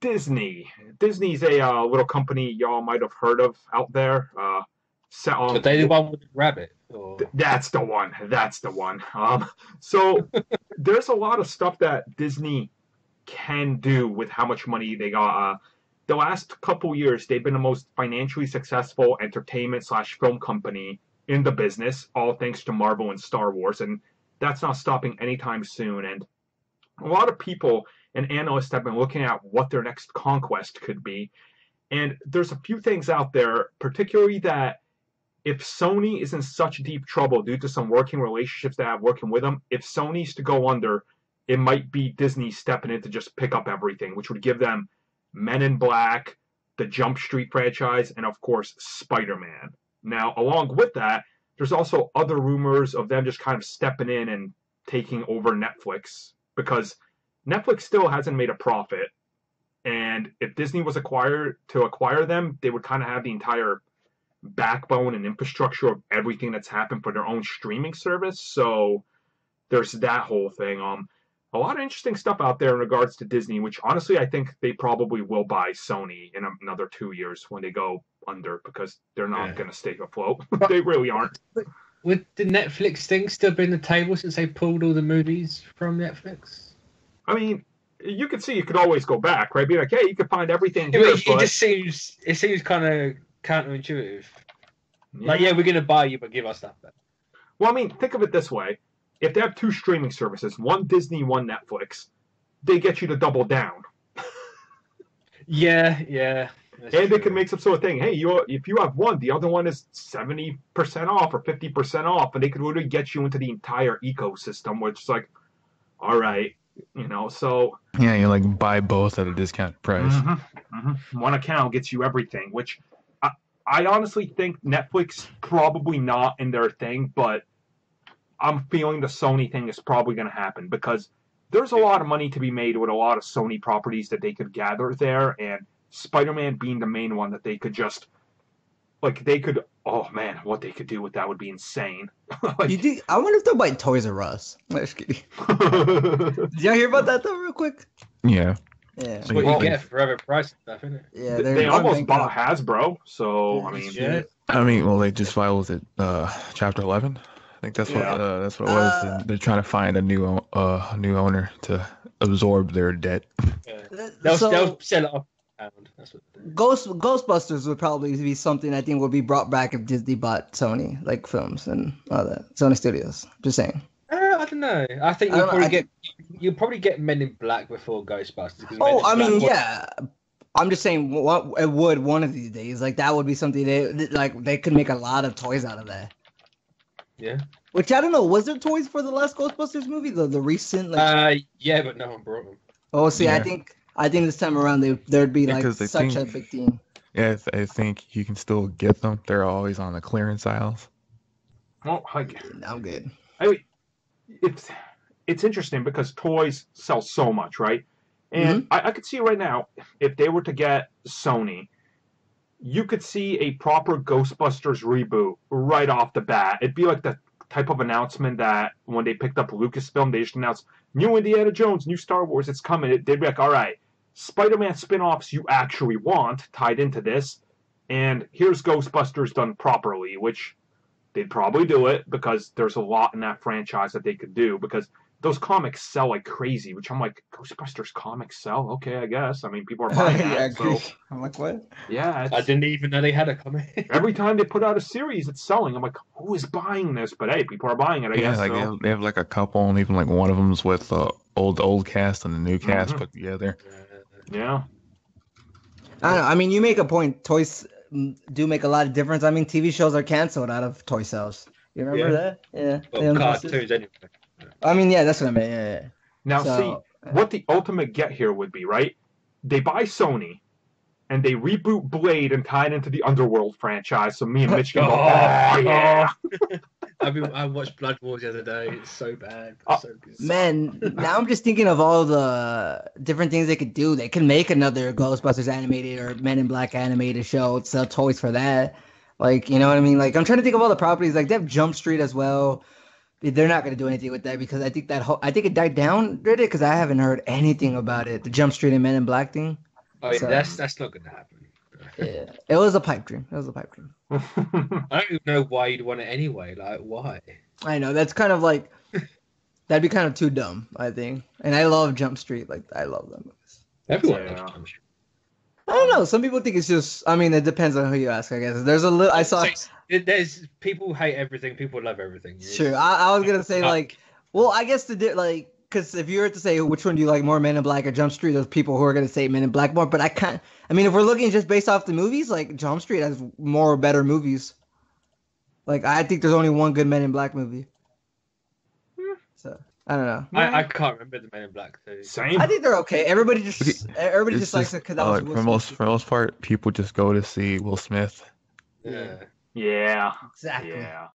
Disney. Disney's a little company y'all might have heard of out there. So they the one with the rabbit, or That's the one. That's the one. So there's a lot of stuff that Disney can do with how much money they got. The last couple years, they've been the most financially successful entertainment slash film company in the business, all thanks to Marvel and Star Wars, and that's not stopping anytime soon. And a lot of people and analysts have been looking at what their next conquest could be. And there's a few things out there, particularly that if Sony is in such deep trouble due to some working relationships they have working with them, if Sony's to go under, it might be Disney stepping in to just pick up everything, which would give them Men in Black, the Jump Street franchise, and of course, Spider-Man. Now, along with that, there's also other rumors of them just kind of stepping in and taking over Netflix because Netflix still hasn't made a profit. And if Disney was acquired to acquire them, they would kind of have the entire backbone and infrastructure of everything that's happened for their own streaming service. So there's that whole thing. A lot of interesting stuff out there in regards to Disney, which honestly I think they probably will buy Sony in another 2 years when they go under because they're not going to stay afloat. They really aren't. Would the Netflix thing still be on the table since they pulled all the movies from Netflix? I mean, you could see you could always go back, right? Be like, hey, you could find everything here. It just seems kind of counterintuitive. Like, yeah, we're going to buy you, but give us that back. Well, I mean, think of it this way. If they have two streaming services, one Disney, one Netflix, they get you to double down. Yeah. And true. They can make some sort of thing. Hey, if you have one, the other one is 70% off or 50% off, and they could literally get you into the entire ecosystem, which is like, all right, so... Yeah, you like buy both at a discount price. One account gets you everything, which I honestly think Netflix probably not in their thing, but I'm feeling the Sony thing is probably going to happen because there's a lot of money to be made with a lot of Sony properties that they could gather there, and Spider-Man being the main one that they could just, oh man, what they could do with that would be insane. I wonder if they'll buy Toys R Us. I'm just kidding. Did y'all hear about that though, real quick? Yeah. Yeah. That's what you get for forever price stuff, isn't it? Yeah, they almost bought Hasbro, so they just filed it Chapter 11. I think that's what it was. They're trying to find a new owner to absorb their debt. They'll sell it off. That's what Ghostbusters would probably be something I think would be brought back if Disney bought Sony, like films and all that. Sony Studios. Just saying. I don't know. I think you'll probably get Men in Black before Ghostbusters. Yeah. I'm just saying, it would one of these days. Like that would be something they could make a lot of toys out of that. Yeah. Which I don't know. Was there toys for the last Ghostbusters movie? The recent? Yeah, but no one brought them. Oh, see, yeah. I think this time around there'd be such a big thing. Yeah, I think you can still get them. They're always on the clearance aisles. Well, I'm good. I mean, it's interesting because toys sell so much, right? And I could see right now, if they were to get Sony, you could see a proper Ghostbusters reboot right off the bat. It'd be like the type of announcement that when they picked up Lucasfilm, they just announced, new Indiana Jones, new Star Wars, it's coming. They'd be like, all right, Spider-Man spin-offs you actually want tied into this, and here's Ghostbusters done properly, which they'd probably do it because there's a lot in that franchise that they could do because those comics sell like crazy, which I'm like, Ghostbusters comics sell? Okay, I guess. I mean, people are buying that. So. I'm like, what? Yeah. I didn't even know they had a comic. Every time they put out a series, it's selling. I'm like, who is buying this? But hey, people are buying it, I guess. Like they have like a couple, and even like one of them's with old cast and the new cast put together. Yeah. I don't know. I mean, you make a point. Toys do make a lot of difference. I mean, TV shows are canceled out of toy sales. You remember that? Yeah. Well, cartoons anyway. I mean, yeah, that's what I meant. Yeah. Now, see, what the ultimate get here would be, right? They buy Sony, and they reboot Blade and tie it into the Underworld franchise. So me and Mitch can go, oh yeah. I watched Blood Wars the other day. It's so bad. So good. Man, now I'm just thinking of all the different things they could do. They can make another Ghostbusters animated or Men in Black animated show, sell toys for that. Like, you know what I mean? Like, I'm trying to think of all the properties. Like, they have Jump Street as well. They're not going to do anything with that because I think it died down, did it? Because I haven't heard anything about it. The Jump Street and Men in Black thing. I mean, So- that's not going to happen. Yeah, it was a pipe dream. It was a pipe dream. I don't even know why you'd want it anyway. Like, why? I know that's kind of like that'd be kind of too dumb, I think. And I love Jump Street. Like I love them movies. Everyone Yeah. loves Jump Street. I don't know. Some people think it's just. I mean, it depends on who you ask. I guess there's a little. I saw. There's people hate everything. People love everything. Sure. I was gonna say like. Well, I guess like. Because if you were to say which one do you like more, Men in Black or Jump Street, there's people who are gonna say Men in Black more. But I can't. I mean, if we're looking just based off the movies, like Jump Street has more better movies. Like I think there's only one good Men in Black movie. So I don't know. I can't remember the Men in Black too. Same. I think they're okay. Everybody just It's likes it because that was like, Will for Smith. most part, people just go to see Will Smith. Yeah. Yeah. Exactly. Yeah.